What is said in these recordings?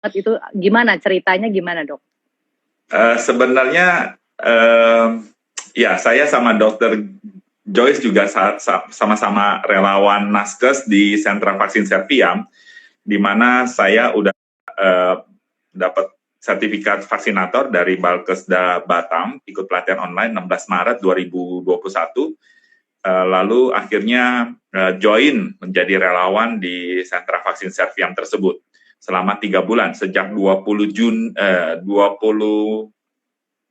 itu gimana ceritanya, gimana dok? Sebenarnya ya saya sama Dokter Joyce juga sama-sama relawan Naskes di Sentra Vaksin Serviam, di mana saya udah dapat sertifikat vaksinator dari Balkesda Batam, ikut pelatihan online 16 Maret 2021. Lalu akhirnya join menjadi relawan di Sentra Vaksin Serviam tersebut selama 3 bulan, sejak 20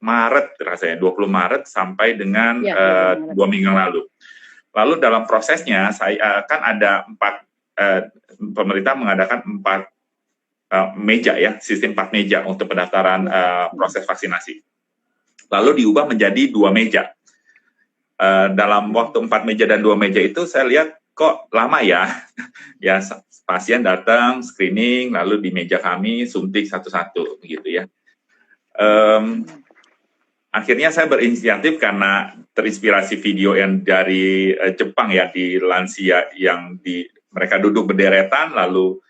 Maret rasanya, 20 Maret sampai dengan 2 minggu lalu. Lalu dalam prosesnya saya kan ada 4 pemerintah mengadakan 4 meja ya, sistem 4 meja untuk pendaftaran proses vaksinasi. Lalu diubah menjadi 2 meja. Dalam waktu 4 meja dan 2 meja itu saya lihat kok lama ya. Ya pasien datang, screening, lalu di meja kami suntik satu-satu gitu ya. Akhirnya saya berinisiatif karena terinspirasi video yang dari Jepang ya, di lansia yang mereka duduk berderet,an lalu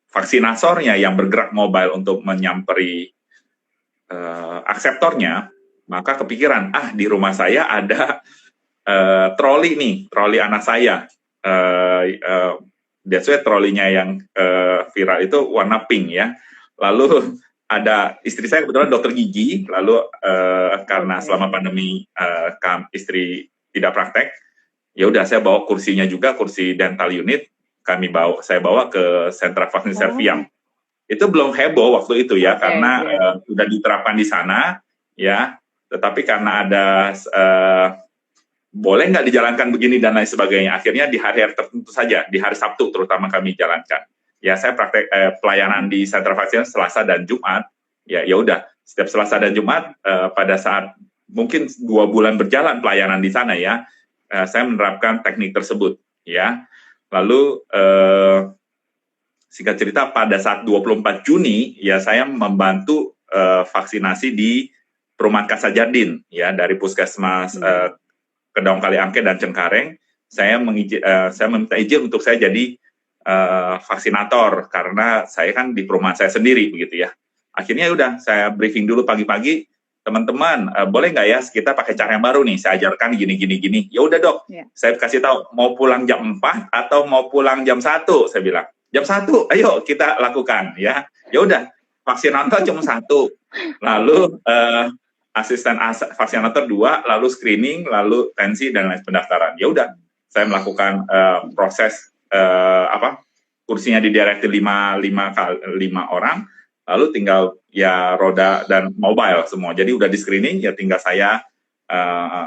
vaksinatornya yang bergerak mobile untuk menyamperi akseptornya, maka kepikiran, di rumah saya ada troli anak saya. That's why trolinya yang viral itu warna pink ya. Lalu ada istri saya kebetulan dokter gigi, lalu karena selama pandemi istri tidak praktek, ya udah saya bawa kursinya juga, kursi dental unit, saya bawa ke Sentra Vaksin Serviam. Itu belum heboh waktu itu ya, karena udah diterapkan di sana ya, tetapi karena ada boleh nggak dijalankan begini dan lain sebagainya, akhirnya di hari-hari tertentu saja, di hari Sabtu terutama kami jalankan. Ya saya praktek pelayanan di Sentra Vaksin Selasa dan Jumat, ya udah setiap Selasa dan Jumat pada saat mungkin 2 bulan berjalan pelayanan di sana ya, saya menerapkan teknik tersebut ya. Lalu singkat cerita pada saat 24 Juni ya saya membantu vaksinasi di Perumahan Kasajardin ya, dari Puskesmas Kedong Kaliangke dan Cengkareng. Saya meminta izin untuk saya jadi vaksinator karena saya kan di perumahan saya sendiri begitu ya. Akhirnya udah saya briefing dulu pagi-pagi, teman-teman boleh nggak ya kita pakai cara yang baru nih, saya ajarkan gini. Ya udah dok, saya kasih tahu mau pulang jam 4 atau mau pulang jam 1, saya bilang jam 1, ayo kita lakukan ya. Ya udah, vaksinator cuma 1, lalu asisten vaksinator 2, lalu screening, lalu tensi dan lain pendaftaran. Ya udah, saya melakukan proses kursinya dideretin 5 orang, lalu tinggal ya roda dan mobile semua. Jadi udah di screening, ya tinggal saya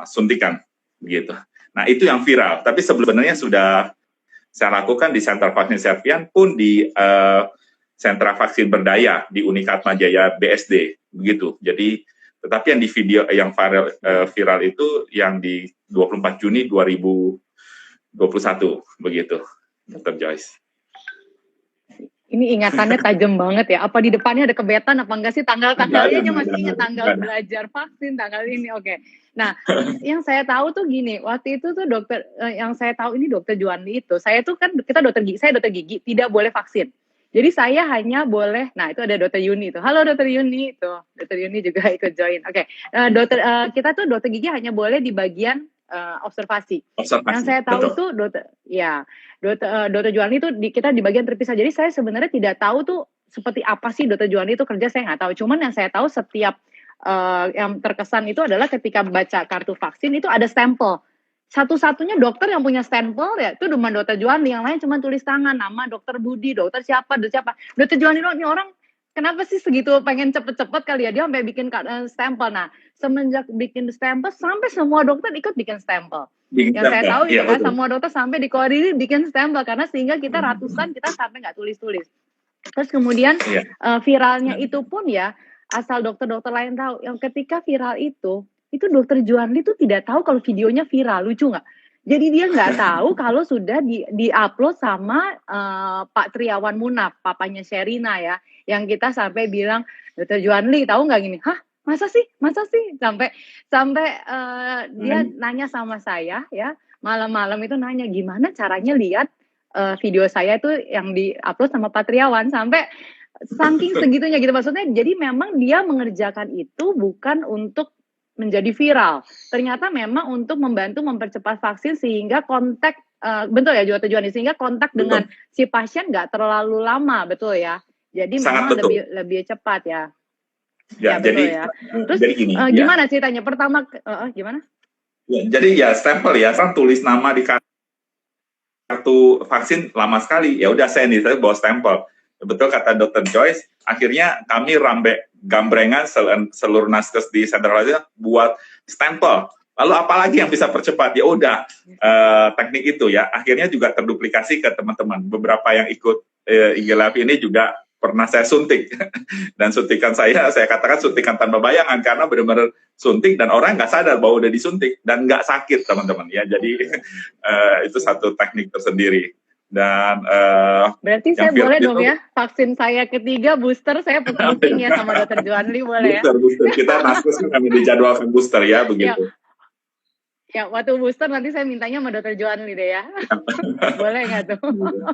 suntikan gitu. Nah itu yang viral. Tapi sebenarnya sudah saya lakukan di Sentra Vaksin Serviam pun di Sentra Vaksin Berdaya di Unikat Jaya BSD begitu. Jadi tetapi yang di video yang viral itu yang di 24 Juni 2021 begitu. Dr. Joyce. Ini ingatannya tajam banget ya. Apa di depannya ada kebetan apa enggak sih? Tanggal-tanggalnya aja masih ingat, tanggal belajar vaksin, tanggal ini. Oke. Nah, yang saya tahu tuh gini, waktu itu tuh dokter, yang saya tahu ini Dokter Juwandi itu, saya tuh kan, kita saya dokter gigi, tidak boleh vaksin. Jadi saya hanya boleh, nah itu ada Dokter Yuni tuh. Halo Dokter Yuni, tuh Dokter Yuni juga ikut join. Oke. Kita tuh dokter gigi hanya boleh di bagian observasi. Yang saya tahu tuh Dokter Juwandi itu kita di bagian terpisah. Jadi saya sebenarnya tidak tahu tuh seperti apa sih Dokter Juwandi itu kerja, saya nggak tahu. Cuman yang saya tahu setiap yang terkesan itu adalah ketika baca kartu vaksin itu ada stempel. Satu-satunya dokter yang punya stempel ya itu cuma Dokter Juwandi, yang lain cuma tulis tangan, nama Dokter Budi, dokter siapa. Dokter Juwandi ini orang kenapa sih segitu pengen cepet-cepet kali ya, dia sampai bikin stempel. Nah, semenjak bikin stempel sampai semua dokter ikut bikin stempel. Yang saya tahu ya, semua dokter sampai di koordinir bikin stempel karena sehingga kita ratusan kita sampai nggak tulis-tulis. Terus kemudian viralnya itu pun ya asal dokter-dokter lain tahu. Yang ketika viral itu Dokter Juwandi itu tidak tahu kalau videonya viral, lucu nggak? Jadi dia nggak tahu kalau sudah di-upload sama Pak Triawan Munaf, papanya Sherina ya, yang kita sampai bilang, Dokter Juwandi tahu nggak gini? Hah? Masa sih? Sampai dia nanya sama saya ya, malam-malam itu nanya gimana caranya lihat video saya tuh yang di-upload sama Pak Triawan sampai saking segitunya gitu. Maksudnya jadi memang dia mengerjakan itu bukan untuk menjadi viral. Ternyata memang untuk membantu mempercepat vaksin sehingga kontak betul ya tujuannya sehingga kontak dengan si pasien nggak terlalu lama, betul ya. Jadi Sangat memang betul. lebih cepat ya. Ya, betul jadi ya. Terus jadi gini, gimana ceritanya? Pertama gimana? Ya, jadi ya stempel ya, kan tulis nama di kartu vaksin lama sekali. Ya udah saya bawa stempel. Betul kata Dr. Joyce, akhirnya kami gambrengan seluruh naskes di Central Asia buat stempel. Lalu apalagi yang bisa percepat? Ya udah teknik itu ya. Akhirnya juga terduplikasi ke teman-teman. Beberapa yang ikut IG Live ini juga pernah saya suntik. Dan suntikan saya katakan suntikan tanpa bayangan karena benar-benar suntik dan orang nggak sadar bahwa udah disuntik dan nggak sakit teman-teman ya. Jadi itu satu teknik tersendiri. Dan berarti saya boleh dong ya vaksin saya ketiga booster saya penting ya sama Dr. Juanli boleh booster. Kita naskes kami dijadwalkan booster ya begitu. Ya, waktu booster nanti saya mintanya sama Dr. Juanli deh ya. Boleh nggak tuh?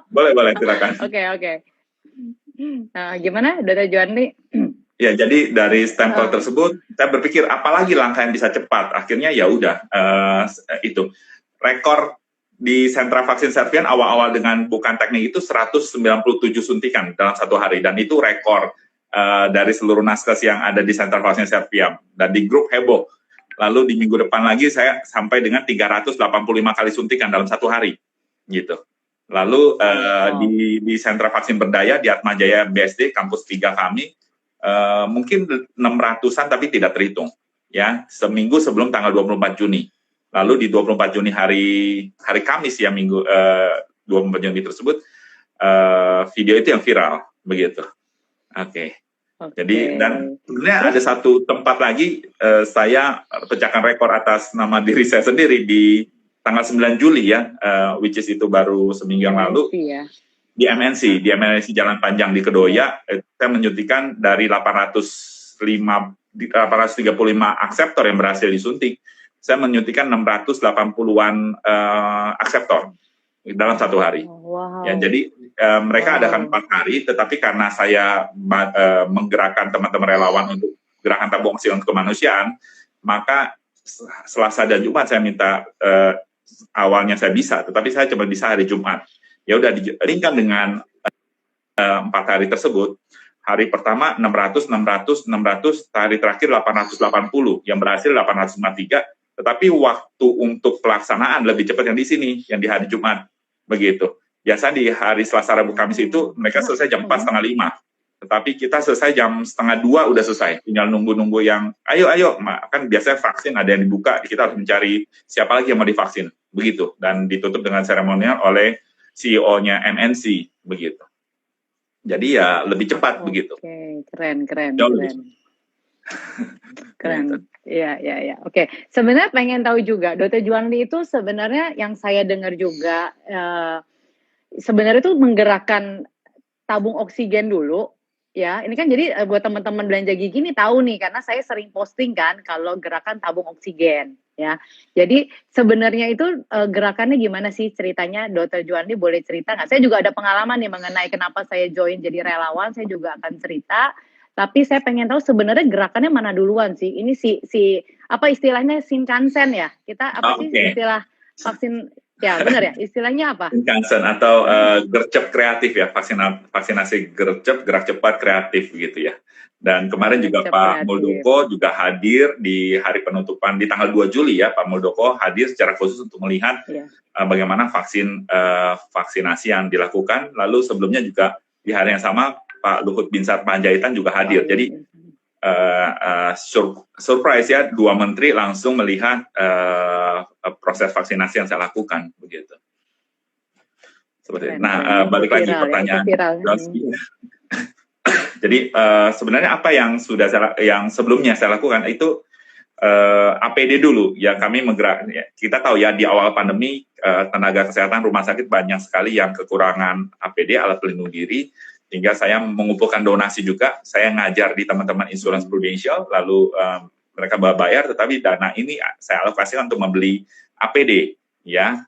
Boleh silakan. Oke. Nah, gimana Dr. Juanli? Ya, jadi dari stempel tersebut saya berpikir apalagi langkah yang bisa cepat. Akhirnya ya udah itu rekor di sentra vaksin Servian awal-awal dengan bukan teknik itu 197 suntikan dalam satu hari dan itu rekor dari seluruh naskes yang ada di sentra vaksin Servian dan di grup heboh. Lalu di minggu depan lagi saya sampai dengan 385 kali suntikan dalam satu hari gitu. Lalu di sentra vaksin Berdaya di Atmajaya BSD kampus 3 kami mungkin 600-an tapi tidak terhitung ya seminggu sebelum tanggal 24 Juni. Lalu di 24 Juni hari Kamis ya minggu 24 Juni tersebut video itu yang viral begitu. Oke. Jadi dan sebenarnya ada satu tempat lagi saya pecahkan rekor atas nama diri saya sendiri di tanggal 9 Juli ya, which is itu baru seminggu yang lalu, di MNC Jalan Panjang di Kedoya, saya menyuntikkan dari 835 akseptor yang berhasil disuntik, saya menyuntikkan 680-an akseptor dalam satu hari. Ya, jadi mereka adakan 4 hari, tetapi karena saya menggerakkan teman-teman relawan untuk gerakan tabung oksigen kemanusiaan, maka Selasa dan Jumat saya minta awalnya saya bisa, tetapi saya cuma bisa hari Jumat. Ya udah diringkan dengan 4 hari tersebut. Hari pertama 600, hari terakhir 880, yang berhasil 853. Tetapi waktu untuk pelaksanaan lebih cepat yang di sini, yang di hari Jumat, begitu. Biasa di hari Selasa, Rabu, Kamis itu mereka selesai jam 4, setengah 5. Tetapi kita selesai jam setengah 2 udah selesai. Tinggal nunggu-nunggu yang, ayo, kan biasanya vaksin ada yang dibuka, kita harus mencari siapa lagi yang mau divaksin. Begitu. Dan ditutup dengan seremonial oleh CEO-nya MNC. Begitu. Jadi ya lebih cepat begitu. Oke, keren. Keren. Iya. Oke. Sebenarnya pengen tahu juga, Dr. Juanli itu sebenarnya yang saya dengar juga, sebenarnya itu menggerakkan tabung oksigen dulu. Ya, ini kan jadi buat teman-teman belanja gigi nih tahu nih karena saya sering posting kan kalau gerakan tabung oksigen ya. Jadi sebenarnya itu gerakannya gimana sih ceritanya Dr. Juanli boleh cerita nggak? Saya juga ada pengalaman nih mengenai kenapa saya join jadi relawan, saya juga akan cerita. Tapi saya pengen tahu sebenarnya gerakannya mana duluan sih? Ini si apa istilahnya Shinkansen ya? Kita apa sih istilah vaksin? Ya benar ya, istilahnya apa? Shinkansen atau gercep kreatif ya, vaksinasi gercep, gerak cepat kreatif gitu ya. Dan kemarin juga Pak Muldoko juga hadir di hari penutupan di tanggal 2 Juli ya, Pak Muldoko hadir secara khusus untuk melihat bagaimana vaksinasi yang dilakukan. Lalu sebelumnya juga di hari yang sama Pak Luhut Binsar Panjaitan juga hadir. Jadi surprise ya, 2 menteri langsung melihat proses vaksinasi yang saya lakukan begitu. Seperti balik lagi pertanyaan. Jadi sebenarnya apa yang sebelumnya saya lakukan itu APD dulu ya, kami menggerak. Ya, kita tahu ya di awal pandemi tenaga kesehatan rumah sakit banyak sekali yang kekurangan APD, alat pelindung diri. Hingga saya mengumpulkan donasi juga, saya ngajar di teman-teman Insurance Prudential, lalu mereka bayar, tetapi dana ini saya alokasikan untuk membeli APD, ya.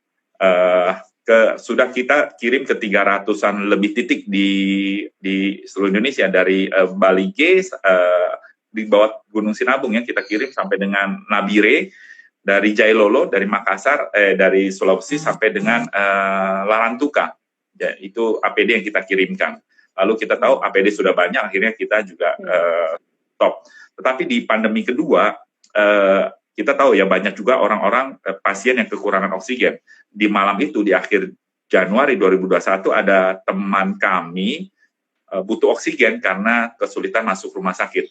sudah kita kirim ke 300-an lebih titik di seluruh Indonesia, dari Bali G, di bawah Gunung Sinabung ya, kita kirim sampai dengan Nabire, dari Jailolo, dari Makassar, dari Sulawesi sampai dengan Larantuka. Ya, itu APD yang kita kirimkan. Lalu kita tahu APD sudah banyak, akhirnya kita juga stop. Tetapi di pandemi kedua, kita tahu ya banyak juga orang-orang pasien yang kekurangan oksigen. Di malam itu, di akhir Januari 2021, ada teman kami butuh oksigen karena kesulitan masuk rumah sakit.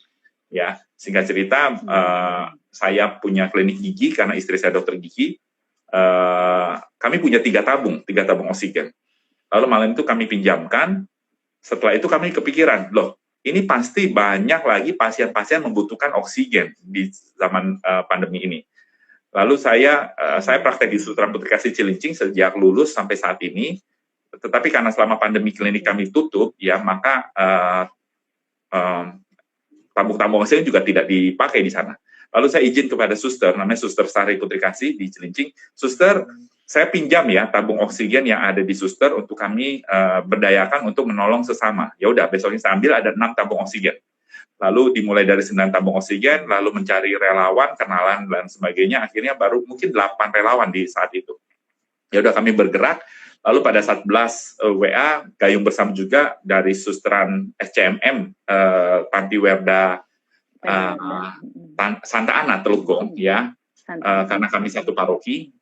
Ya, singkat cerita, saya punya klinik gigi karena istri saya dokter gigi. Kami punya 3 tabung oksigen. Lalu malam itu kami pinjamkan. Setelah itu kami kepikiran, loh, ini pasti banyak lagi pasien-pasien membutuhkan oksigen di zaman pandemi ini. Lalu saya praktek di Sultan Putri Cilincing sejak lulus sampai saat ini. Tetapi karena selama pandemi klinik kami tutup, ya maka tabung-tabung oksigen juga tidak dipakai di sana. Lalu saya izin kepada suster, namanya Suster Sari Putri Kasih di Cilincing. Suster, saya pinjam ya tabung oksigen yang ada di suster untuk kami berdayakan untuk menolong sesama. Ya udah, besoknya saya ambil ada 6 tabung oksigen. Lalu dimulai dari 9 tabung oksigen, lalu mencari relawan, kenalan, dan sebagainya. Akhirnya baru mungkin 8 relawan di saat itu. Ya udah, kami bergerak. Lalu pada saat 11 WA, gayung bersama juga dari susteran SCMM, Panti Werda Santa Ana, Telukgong, ya. Karena kami satu paroki,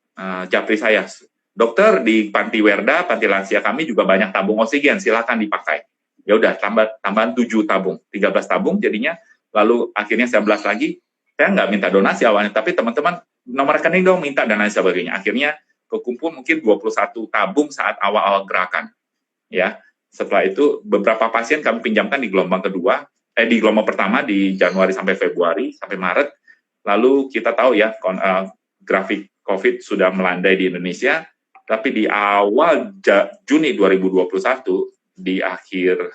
japri saya, dokter di Panti Werda, Panti Lansia kami juga banyak tabung oksigen, silakan dipakai. Ya udah, tambahan 7 tabung, 13 tabung jadinya. Lalu akhirnya saya belas lagi, saya nggak minta donasi awalnya, tapi teman-teman nomor rekening dong minta dan lain sebagainya. Akhirnya kekumpul mungkin 21 tabung saat awal-awal gerakan. Ya, setelah itu beberapa pasien kami pinjamkan di gelombang kedua, di gelombang pertama di Januari sampai Februari sampai Maret. Lalu kita tahu ya grafik COVID sudah melandai di Indonesia, tapi di awal Juni 2021 di akhir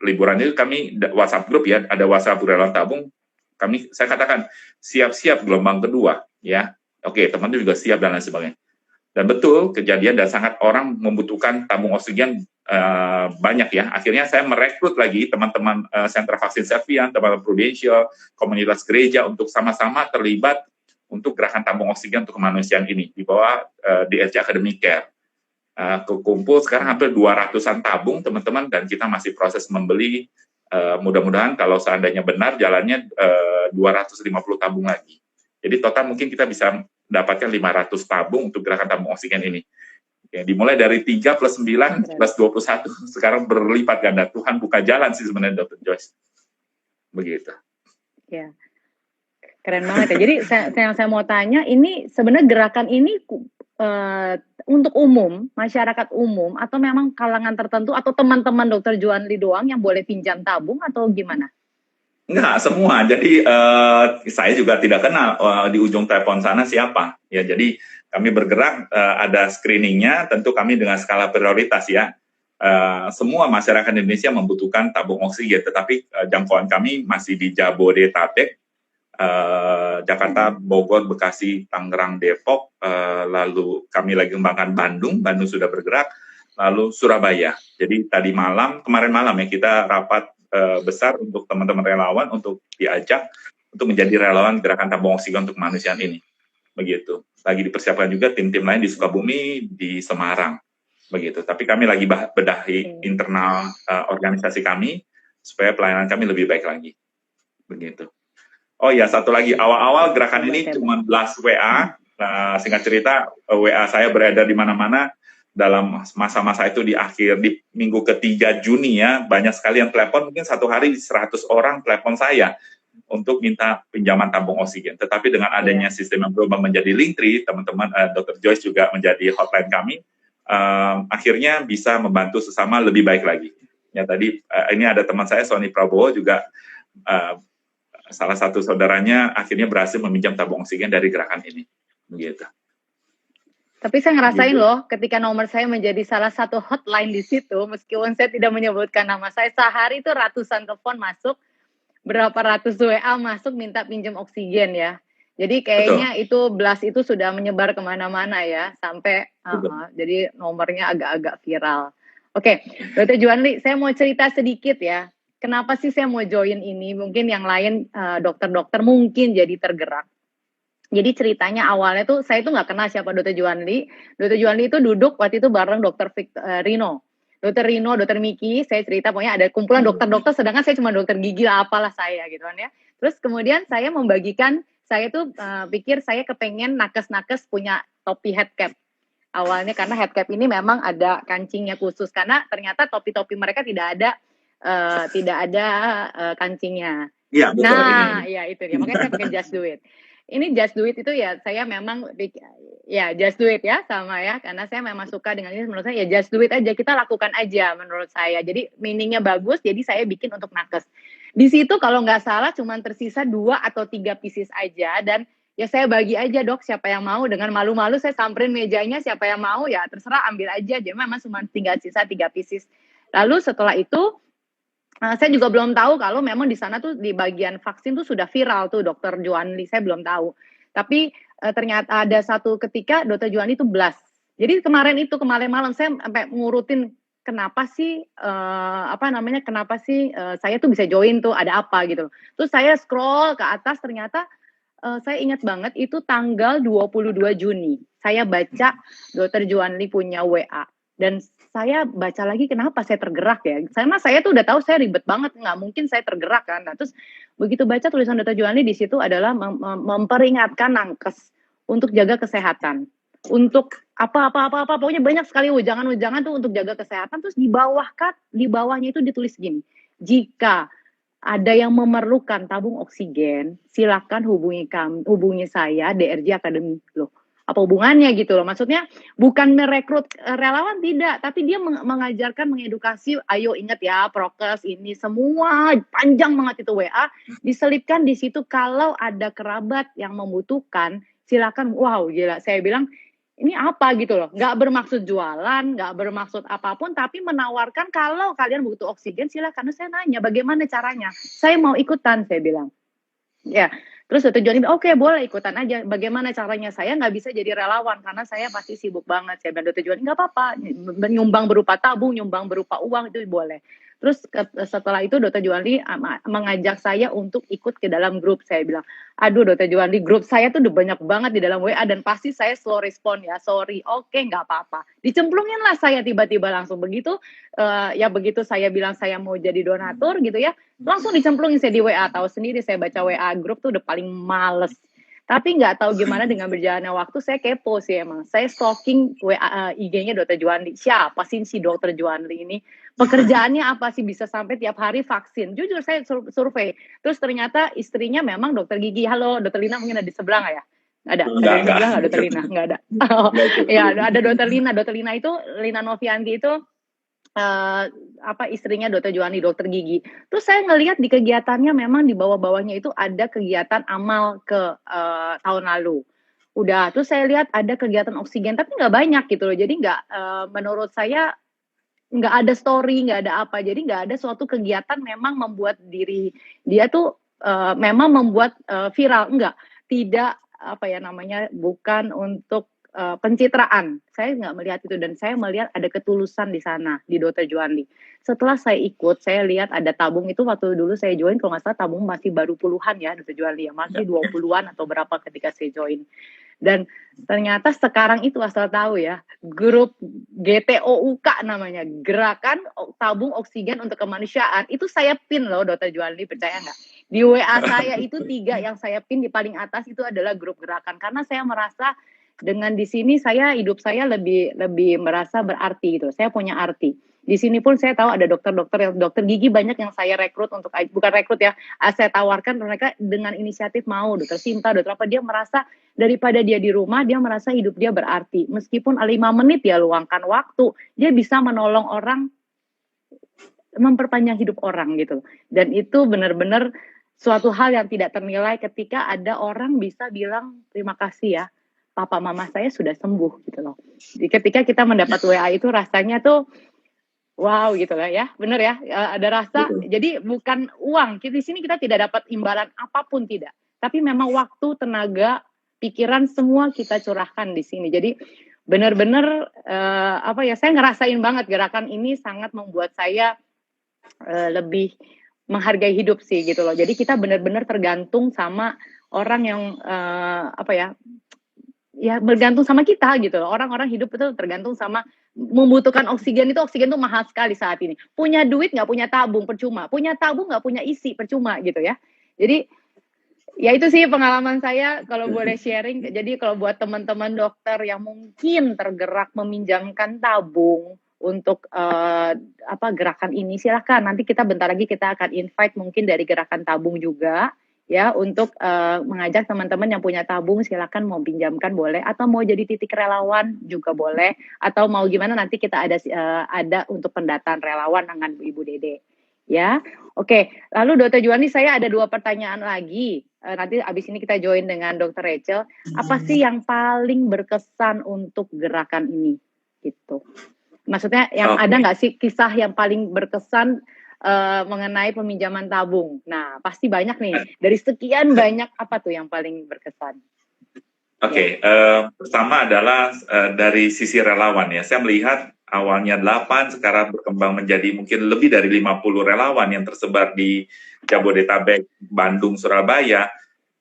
liburan itu kami WhatsApp grup ya, ada WhatsApp relawan tabung. Saya katakan siap-siap gelombang kedua ya. Oke, teman-teman juga siap dan lain sebagainya. Dan betul kejadian dan sangat orang membutuhkan tabung oksigen banyak ya. Akhirnya saya merekrut lagi teman-teman sentra vaksin Servian, teman-teman Prudential, komunitas gereja untuk sama-sama terlibat untuk gerakan tabung oksigen untuk kemanusiaan ini di bawah DSC Academic Care. Kekumpul sekarang hampir 200-an tabung teman-teman, dan kita masih proses membeli, mudah-mudahan kalau seandainya benar jalannya 250 tabung lagi. Jadi total mungkin kita bisa mendapatkan 500 tabung untuk gerakan tabung oksigen ini. Ya, dimulai dari 3 plus 9 plus 21, sekarang berlipat ganda. Tuhan buka jalan sih sebenarnya, Dr. Joyce. Begitu. Ya, keren banget ya. Jadi saya mau tanya, ini sebenarnya gerakan ini untuk umum, masyarakat umum, atau memang kalangan tertentu, atau teman-teman Dr. Juanli doang yang boleh pinjam tabung, atau gimana? Enggak, semua. Jadi saya juga tidak kenal di ujung telepon sana siapa. Ya, jadi kami bergerak, ada screeningnya, tentu kami dengan skala prioritas ya. Semua masyarakat Indonesia membutuhkan tabung oksigen, tetapi jangkauan kami masih di Jabodetabek, Jakarta, Bogor, Bekasi, Tangerang, Depok, lalu kami lagi kembangkan Bandung sudah bergerak, lalu Surabaya. Jadi kemarin malam ya kita rapat besar untuk teman-teman relawan untuk diajak untuk menjadi relawan gerakan tabung oksigen untuk kemanusiaan ini. Begitu. Lagi dipersiapkan juga tim-tim lain di Sukabumi, di Semarang. Begitu. Tapi kami lagi bedahi internal organisasi kami supaya pelayanan kami lebih baik lagi. Begitu. Oh ya, satu lagi, awal-awal gerakan ini cuma blast WA. Singkat cerita, WA saya beredar di mana-mana. Dalam masa-masa itu di minggu ketiga Juni ya, banyak sekali yang telepon, mungkin satu hari 100 orang telepon saya untuk minta pinjaman tabung oksigen. Tetapi dengan adanya sistem yang berubah menjadi Linktree, teman-teman Dr. Joyce juga menjadi hotline kami, akhirnya bisa membantu sesama lebih baik lagi. Ya tadi ini ada teman saya Sony Prabowo juga, salah satu saudaranya akhirnya berhasil meminjam tabung oksigen dari gerakan ini. Begitu. Tapi saya ngerasain loh, ketika nomor saya menjadi salah satu hotline di situ, meskipun saya tidak menyebutkan nama saya, sehari itu ratusan telepon masuk, berapa ratus WA masuk minta pinjam oksigen ya. Jadi Betul. kayaknya itu blast itu sudah menyebar kemana-mana ya, sampai jadi nomornya agak-agak viral. Oke, Dr. Juanli, saya mau cerita sedikit ya. Kenapa sih saya mau join ini? Mungkin yang lain dokter-dokter mungkin jadi tergerak. Jadi ceritanya awalnya tuh saya tuh nggak kenal siapa Dr. Juanli. Dr. Juanli itu duduk waktu itu bareng Dr. Rino. Dr. Rino, Dr. Miki, saya cerita pokoknya ada kumpulan dokter-dokter, sedangkan saya cuma dokter gigi lah, apalah saya gitu kan ya. Terus kemudian saya membagikan, saya tuh pikir saya kepengen nakes-nakes punya topi head cap. Awalnya karena head cap ini memang ada kancingnya khusus, karena ternyata topi-topi mereka tidak ada kancingnya. Iya, betul. Nah, ya itu dia. Makanya saya pakai Just Do It. Ini Just Do It itu ya saya memang ya Just Do It ya sama ya, karena saya memang suka dengan ini. Menurut saya ya Just Do It aja, kita lakukan aja menurut saya. Jadi meaningnya bagus, jadi saya bikin untuk nakes. Di situ kalau nggak salah cuma tersisa 2 atau 3 pieces aja, dan ya saya bagi aja, Dok, siapa yang mau. Dengan malu-malu saya samperin mejanya, siapa yang mau ya terserah ambil aja. Jadi memang cuma tinggal sisa 3 pieces. Lalu setelah itu saya juga belum tahu kalau memang di sana tuh di bagian vaksin tuh sudah viral tuh Dokter Juanli, saya belum tahu. Tapi ternyata ada satu ketika Dokter Juanli itu blast. Jadi kemarin malam saya sampai ngurutin kenapa sih kenapa sih saya tuh bisa join tuh, ada apa gitu. Terus saya scroll ke atas, ternyata saya ingat banget itu tanggal 22 Juni. Saya baca Dokter Juanli punya WA. Dan saya baca lagi, kenapa saya tergerak ya. Karena saya tuh udah tahu saya ribet banget, nggak mungkin saya tergerak kan. Nah, terus begitu baca tulisan Dokter Juanli di situ adalah memperingatkan nakes untuk jaga kesehatan. Untuk pokoknya banyak sekali ujangan-ujangan tuh untuk jaga kesehatan. Terus di bawahnya itu ditulis gini, jika ada yang memerlukan tabung oksigen, silakan hubungi saya DRJ Academy. Loh, apa hubungannya gitu loh. Maksudnya bukan merekrut relawan, tidak, tapi dia mengajarkan, mengedukasi, ayo ingat ya prokes ini semua, panjang banget itu WA, diselipkan di situ kalau ada kerabat yang membutuhkan, silakan. Wow, gila, saya bilang ini apa gitu loh, nggak bermaksud jualan, nggak bermaksud apapun, tapi menawarkan kalau kalian butuh oksigen silakan. Saya nanya bagaimana caranya, saya mau ikutan, saya bilang. Ya, terus Dr. Joni, oke, boleh ikutan aja. Bagaimana caranya? Saya nggak bisa jadi relawan karena saya pasti sibuk banget. Saya bilang, Dr. Joni, nggak apa-apa, nyumbang berupa tabung, nyumbang berupa uang itu boleh. Terus setelah itu Dr. Juwandi mengajak saya untuk ikut ke dalam grup. Saya bilang, aduh Dr. Juwandi, grup saya tuh udah banyak banget di dalam WA dan pasti saya slow respon ya, sorry, oke, nggak apa-apa. Dicemplungin lah saya tiba-tiba langsung begitu, begitu saya bilang saya mau jadi donatur gitu ya, langsung dicemplungin saya di WA. Tahu sendiri saya baca WA grup tuh udah paling males. Tapi nggak tahu gimana dengan berjalannya waktu, saya kepo sih emang. Saya stalking WA IG-nya Dr. Juwandi. Siapa sih si Dr. Juwandi ini? Pekerjaannya apa sih bisa sampai tiap hari vaksin? Jujur saya survei. Terus ternyata istrinya memang dokter gigi. Halo, Dr. Lina mungkin ada di sebelah nggak ya? Ada di sebelah nggak Dr. Lina? Nggak ada. Ya, ada Dr. Lina. Dr. Lina itu, Lina Novianti itu istrinya Dr. Juwandi, dokter gigi. Terus saya ngelihat di kegiatannya memang di bawah-bawahnya itu ada kegiatan amal ke tahun lalu. Udah, terus saya lihat ada kegiatan oksigen, tapi nggak banyak gitu loh. Jadi nggak, menurut saya nggak ada story, nggak ada apa. Jadi nggak ada suatu kegiatan memang membuat diri dia tuh memang membuat viral. Enggak, tidak bukan untuk pencitraan. Saya nggak melihat itu dan saya melihat ada ketulusan di sana di Dr. Juwandi. Setelah saya ikut, saya lihat ada tabung itu waktu dulu saya join, kalau nggak salah tabung masih baru puluhan ya Dr. Juwandi ya, masih 20-an atau berapa ketika saya join. Dan ternyata sekarang itu asal tahu ya, grup GTOUK namanya, Gerakan Tabung Oksigen untuk Kemanusiaan, itu saya pin loh Dr. Juwandi, percaya nggak? Di WA saya itu 3 yang saya pin di paling atas itu adalah grup gerakan, karena saya merasa dengan di sini hidup saya lebih merasa berarti gitu. Saya punya arti. Di sini pun saya tahu ada dokter gigi banyak yang saya rekrut untuk, bukan rekrut ya, saya tawarkan mereka dengan inisiatif mau, dokter Sinta, dokter apa, dia merasa daripada dia di rumah, dia merasa hidup dia berarti. Meskipun 5 menit dia luangkan waktu, dia bisa menolong orang, memperpanjang hidup orang gitu. Dan itu benar-benar suatu hal yang tidak ternilai ketika ada orang bisa bilang terima kasih ya, papa mama saya sudah sembuh gitu loh. Jadi ketika kita mendapat WA itu rasanya tuh wow gitu lah ya, bener ya, ada rasa. Jadi bukan uang, di sini kita tidak dapat imbalan apapun, tidak. tapi memang waktu, tenaga, pikiran semua kita curahkan di sini. Jadi benar-benar saya ngerasain banget gerakan ini sangat membuat saya lebih menghargai hidup sih gitu loh. Jadi kita benar-benar tergantung sama orang yang bergantung sama kita gitu loh. Orang-orang hidup itu tergantung sama membutuhkan oksigen tuh mahal sekali saat ini. Punya duit nggak punya tabung percuma, punya tabung nggak punya isi percuma gitu ya. Jadi ya itu sih pengalaman saya kalau boleh sharing. Jadi kalau buat teman-teman dokter yang mungkin tergerak meminjamkan tabung untuk gerakan ini, silahkan. Nanti kita bentar lagi kita akan invite mungkin dari gerakan tabung juga ya untuk mengajak teman-teman yang punya tabung, silahkan mau pinjamkan boleh, atau mau jadi titik relawan juga boleh, atau mau gimana nanti kita ada untuk pendataan relawan dengan Ibu Dede. Ya, oke. Lalu Dr. Juwani, saya ada 2 pertanyaan lagi. Nanti abis ini kita join dengan Dr. Rachel. Apa sih yang paling berkesan untuk gerakan ini? Gitu. Maksudnya yang ada nggak sih kisah yang paling berkesan mengenai peminjaman tabung? Nah, pasti banyak nih. Dari sekian banyak, apa tuh yang paling berkesan? Oke, pertama adalah dari sisi relawan ya. Saya melihat awalnya 8, sekarang berkembang menjadi mungkin lebih dari 50 relawan yang tersebar di Jabodetabek, Bandung, Surabaya.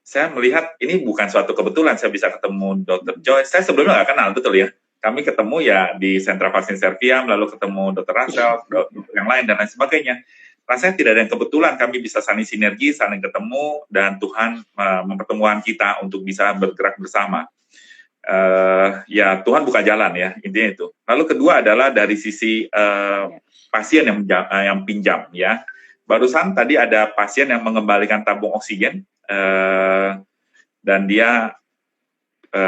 Saya melihat ini bukan suatu kebetulan saya bisa ketemu Dr. Joyce. Saya sebelumnya nggak kenal, betul ya. Kami ketemu ya di sentra vaksin Serviam, lalu ketemu Dr. Rachel, dokter yang lain, dan lain sebagainya. Rasanya tidak ada yang kebetulan, kami bisa saling sinergi, saling ketemu, dan Tuhan mempertemukan kita untuk bisa bergerak bersama. Ya Tuhan buka jalan ya, intinya itu. Lalu kedua adalah dari sisi pasien yang pinjam ya. Barusan tadi ada pasien yang mengembalikan tabung oksigen dan dia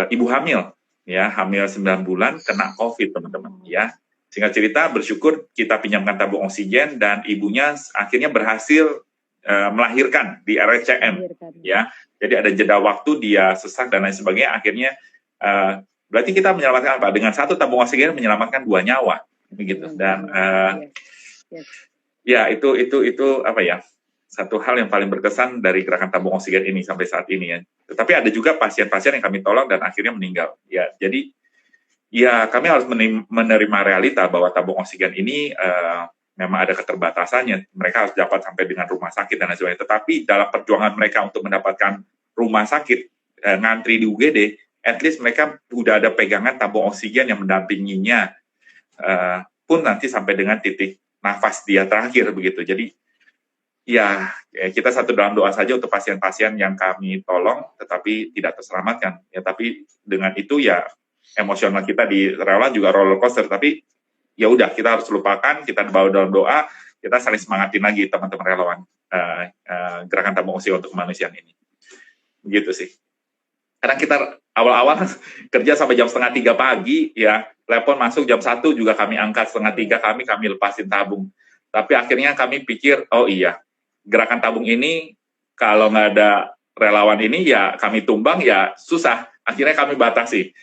ibu hamil ya, hamil 9 bulan kena COVID teman-teman ya. Singkat cerita, bersyukur kita pinjamkan tabung oksigen dan ibunya akhirnya berhasil melahirkan di RSCM ya. Jadi ada jeda waktu, dia sesak dan lain sebagainya. Akhirnya berarti kita menyelamatkan apa? Dengan 1 tabung oksigen menyelamatkan 2 nyawa, begitu. Dan ya itu apa ya? Satu hal yang paling berkesan dari gerakan tabung oksigen ini sampai saat ini ya. Tetapi ada juga pasien-pasien yang kami tolong dan akhirnya meninggal. Ya, jadi ya kami harus menerima realita bahwa tabung oksigen ini memang ada keterbatasannya. Mereka harus dapat sampai dengan rumah sakit dan lain sebagainya. Tetapi dalam perjuangan mereka untuk mendapatkan rumah sakit, ngantri di UGD, at least mereka sudah ada pegangan tabung oksigen yang mendampinginya pun nanti sampai dengan titik nafas dia terakhir begitu. Jadi ya kita satu dalam doa saja untuk pasien-pasien yang kami tolong tetapi tidak terselamatkan. Ya tapi dengan itu ya emosional kita di relawan juga roller coaster, tapi ya udah kita harus lupakan, kita bawa dalam doa, kita saling semangatin lagi teman-teman relawan gerakan tabung oksigen untuk kemanusiaan ini. Begitu sih. Kadang kita awal-awal kerja sampai jam 2:30 pagi, ya telepon masuk jam 1 juga kami angkat, 2:30 kami lepasin tabung. Tapi akhirnya kami pikir, oh iya, gerakan tabung ini kalau nggak ada relawan ini ya kami tumbang ya susah. Akhirnya kami batasi.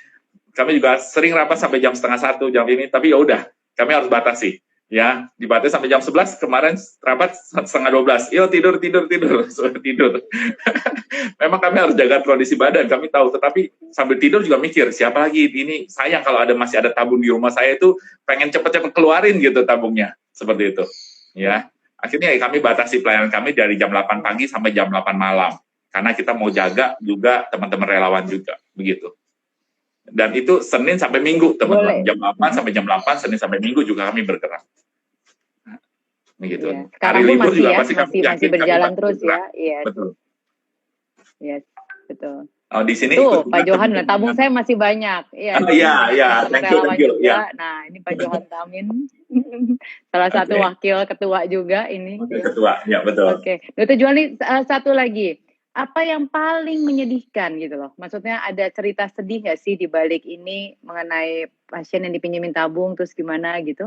Kami juga sering rapat sampai jam 12:30 jam ini, tapi ya udah kami harus batasi. Ya, dibatasi sampai jam 11, kemarin rapat 11:30. Yo tidur. Memang kami harus jaga kondisi badan, kami tahu, tetapi sambil tidur juga mikir, siapa lagi ini sayang kalau masih ada tabung di rumah saya itu pengen cepet-cepet keluarin gitu tabungnya, seperti itu. Ya, akhirnya kami batasi pelayanan kami dari jam 8 pagi sampai jam 8 malam. Karena kita mau jaga juga teman-teman relawan juga, begitu. Dan itu Senin sampai Minggu, teman-teman. Jam 8 sampai jam 8, Senin sampai Minggu juga kami bergerak. Begitu. Ya. Hari libur juga masih berjalan terus ya. Iya. Betul. Yes, betul. Oh, di sini tuh Pak Johan, tabung saya masih banyak. Iya, thank you. Ya. Nah, ini Pak Johan Tamin, salah satu wakil ketua juga ini. Wakil ketua, ya betul. Oke, Dr. Juwani, satu lagi. Apa yang paling menyedihkan gitu loh? Maksudnya ada cerita sedih nggak sih di balik ini mengenai pasien yang dipinjemin tabung terus gimana gitu?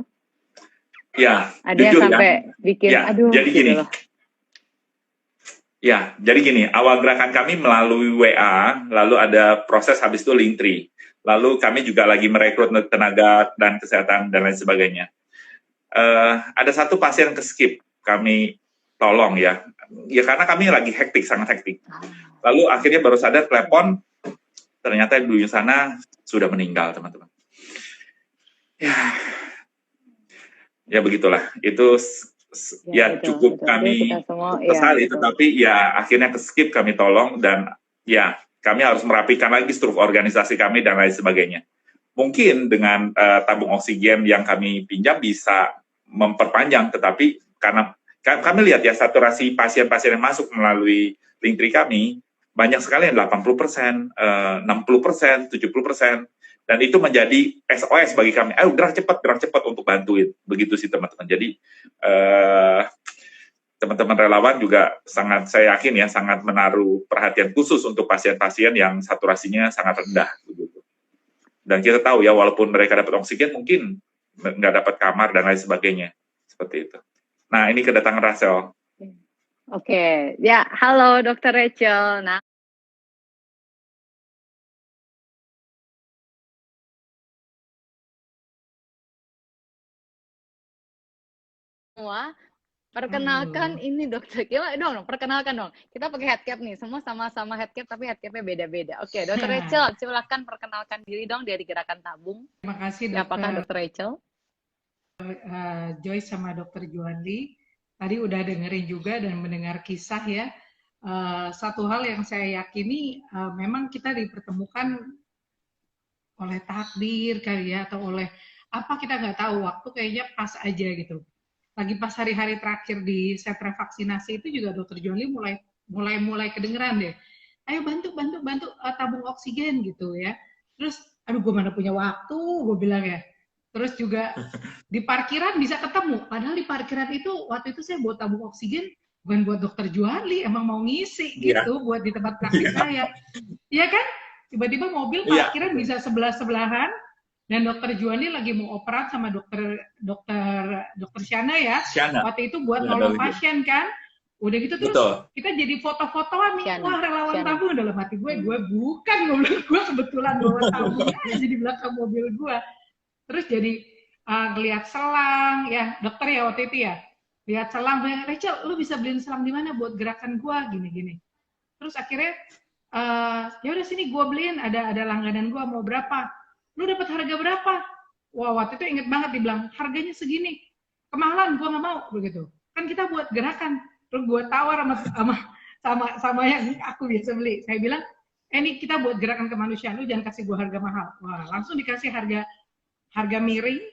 Ya, ada yang sampai bikin aduh jadi gitu gini. Loh. Ya, jadi gini, awal gerakan kami melalui WA, lalu ada proses habis itu Linktree. Lalu kami juga lagi merekrut tenaga dan kesehatan dan lain sebagainya. Ada satu pasien ke skip, kami tolong ya. ya karena kami lagi hektik, sangat hektik. Lalu akhirnya baru sadar, telepon, ternyata di sana sudah meninggal, teman-teman. Ya begitulah. Itu ya betul, cukup betul. kami Kita semua, sesali, betul. tetapi ya akhirnya ke-skip, kami tolong, dan ya kami harus merapikan lagi struktur organisasi kami dan lain sebagainya. Mungkin dengan tabung oksigen yang kami pinjam bisa memperpanjang, tetapi karena kami lihat ya saturasi pasien-pasien yang masuk melalui Linktree kami banyak sekali yang 80%, 60%, 70%, dan itu menjadi SOS bagi kami. Ayo gerak cepat untuk bantuin. Begitu sih teman-teman. Jadi teman-teman relawan juga sangat, saya yakin ya, sangat menaruh perhatian khusus untuk pasien-pasien yang saturasinya sangat rendah. Begitu. Dan kita tahu ya, walaupun mereka dapat oksigen, mungkin nggak dapat kamar dan lain sebagainya. Seperti itu. Nah, ini kedatangan Rachel. Oke, ya, halo Dokter Rachel. Nah, semua, perkenalkan ini Dokter. Gimana dong, perkenalkan dong. Kita pakai headcap nih, semua sama-sama headcap, tapi headcapnya beda-beda. Oke, Dokter Rachel, silakan perkenalkan diri dong dari Gerakan Tabung. Terima kasih Apakah Dokter Rachel? Joyce sama Dokter Juandi. Tadi udah dengerin juga dan mendengar kisah ya. Satu hal yang saya yakini, memang kita dipertemukan oleh takdir kali ya, atau oleh apa kita nggak tahu, waktu kayaknya pas aja gitu. Lagi pas hari-hari terakhir di sentra vaksinasi itu juga Dokter Juandi mulai kedengeran deh. Ayo bantu tabung oksigen gitu ya. Terus, aduh gue mana punya waktu, gue bilang ya. Terus juga di parkiran bisa ketemu. Padahal di parkiran itu waktu itu saya buat tabung oksigen bukan buat Dokter Juandi, emang mau ngisi gitu buat di tempat praktik saya. Iya kan? Tiba-tiba mobil parkiran bisa sebelah-sebelahan dan Dokter Juandi lagi mau operat sama dokter Shana ya. Waktu itu buat nolong pasien kan. Udah gitu terus kita jadi foto-fotoan nih. Wah, relawan tabung dalam hati gue bukan, gue kebetulan bawa tabung aja di belakang mobil gue. Terus jadi ngeliat selang ya, dokter ya waktu itu ya, lihat selang, Rachel, lu bisa beliin selang di mana buat gerakan gua gini-gini. Terus akhirnya ya udah sini gua beliin, ada langganan gua, mau berapa? Lu dapat harga berapa? Wah, waktu itu inget banget dibilang harganya segini, kemahalan, gua nggak mau begitu. Kan kita buat gerakan, terus gua tawar sama yang aku biasa beli. Saya bilang, ini kita buat gerakan kemanusiaan, lu jangan kasih gua harga mahal. Wah, langsung dikasih harga miring,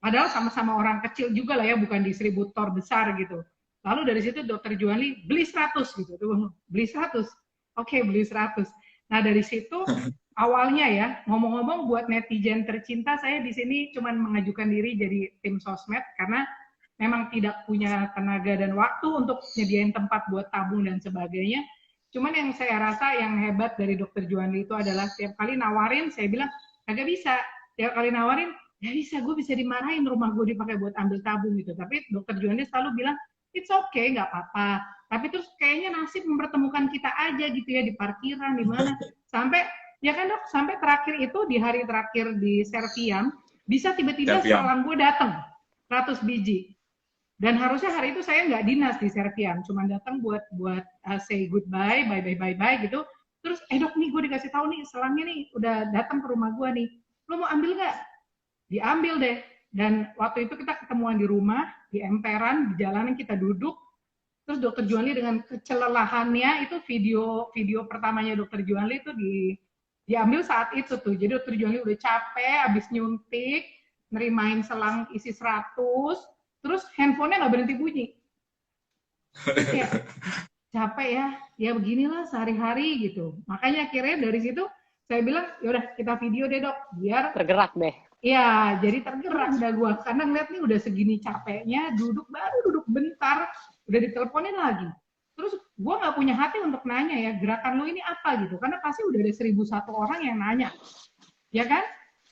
padahal sama-sama orang kecil juga lah ya, bukan distributor besar gitu. Lalu dari situ Dokter Juandi beli 100 gitu, beli 100, oke beli 100. Nah dari situ awalnya ya, ngomong-ngomong buat netizen tercinta, saya di sini cuma mengajukan diri jadi tim sosmed karena memang tidak punya tenaga dan waktu untuk nyediain tempat buat tabung dan sebagainya. Cuman yang saya rasa yang hebat dari Dokter Juandi itu adalah setiap kali nawarin, saya bilang kagak bisa. Tiap kali nawarin, ya bisa, gue bisa dimarahin rumah gue dipakai buat ambil tabung gitu. Tapi Dokter Juandi selalu bilang, it's okay, nggak apa-apa. Tapi terus kayaknya nasib mempertemukan kita aja gitu ya, di parkiran, di mana. Sampai, ya kan dok, sampai terakhir itu, di hari terakhir di Serviam, bisa tiba-tiba selang gue datang, 100 biji. Dan harusnya hari itu saya nggak dinas di Serviam, cuma datang buat say goodbye, bye gitu. Terus, dok nih gue dikasih tahu nih, selangnya nih udah datang ke rumah gue nih. Lo mau ambil nggak? Diambil deh. Dan waktu itu kita ketemuan di rumah, di emperan, di jalanan kita duduk. Terus Dokter Juandi dengan kecelelahannya itu video pertamanya Dokter Juandi itu diambil saat itu tuh. Jadi Dokter Juandi udah capek, habis nyuntik, nerimain selang isi 100, terus handphonenya nggak berhenti bunyi. Ya, capek ya beginilah sehari-hari gitu. Makanya akhirnya dari situ saya bilang, yaudah kita video deh dok, biar tergerak deh. Iya, jadi tergerak dah gue. Karena ngeliat nih udah segini capeknya, baru duduk bentar, udah diteleponin lagi. Terus gue nggak punya hati untuk nanya ya, gerakan lo ini apa gitu. Karena pasti udah ada 1.001 orang yang nanya. Ya kan?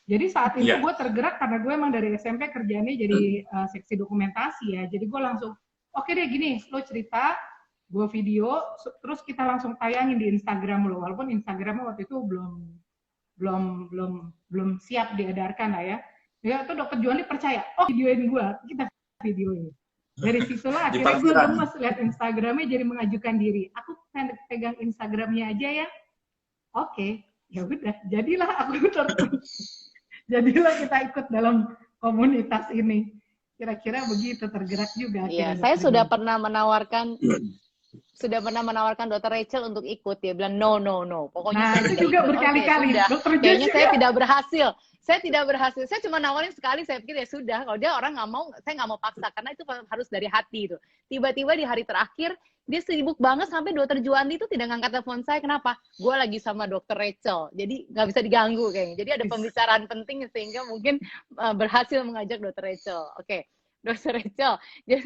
Jadi saat itu gue tergerak karena gue emang dari SMP kerjaannya jadi seksi dokumentasi ya. Jadi gue langsung, oke deh gini, lo cerita, gue video, terus kita langsung tayangin di Instagram lo. Walaupun Instagramnya waktu itu belum siap diedarkan lah ya. Ya itu Dokter Juandi percaya, videoin gue, kita videoin. Dari situlah Di akhirnya gue parkiran. gemes lihat Instagramnya, jadi mengajukan diri. Aku pegang Instagramnya aja ya. Oke, ya udah, jadilah aku jadilah kita ikut dalam komunitas ini. Kira-kira begitu, tergerak juga. Iya, akhirnya saya Dr. sudah John. pernah menawarkan Dr. Rachel untuk ikut. Dia bilang no. Pokoknya Nah, saya itu tidak juga ikut. berkali-kali. Oke, sudah. Dr. Josh Kayaknya saya juga. tidak berhasil. Saya tidak berhasil. Saya cuma nawarin sekali. Saya pikir ya sudah. Kalau dia orang nggak mau, saya nggak mau paksa karena itu harus dari hati itu. Tiba-tiba di hari terakhir dia sibuk banget sampai Dr. Juandi itu tidak ngangkat telepon saya. Kenapa? Gue lagi sama Dr. Rachel. Jadi nggak bisa diganggu kayaknya. Jadi ada pembicaraan penting sehingga mungkin berhasil mengajak Dr. Rachel. Oke. Dr.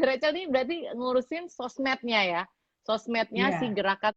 Rachel ini berarti ngurusin sosmednya ya. Sosmednya Iya. si gerakan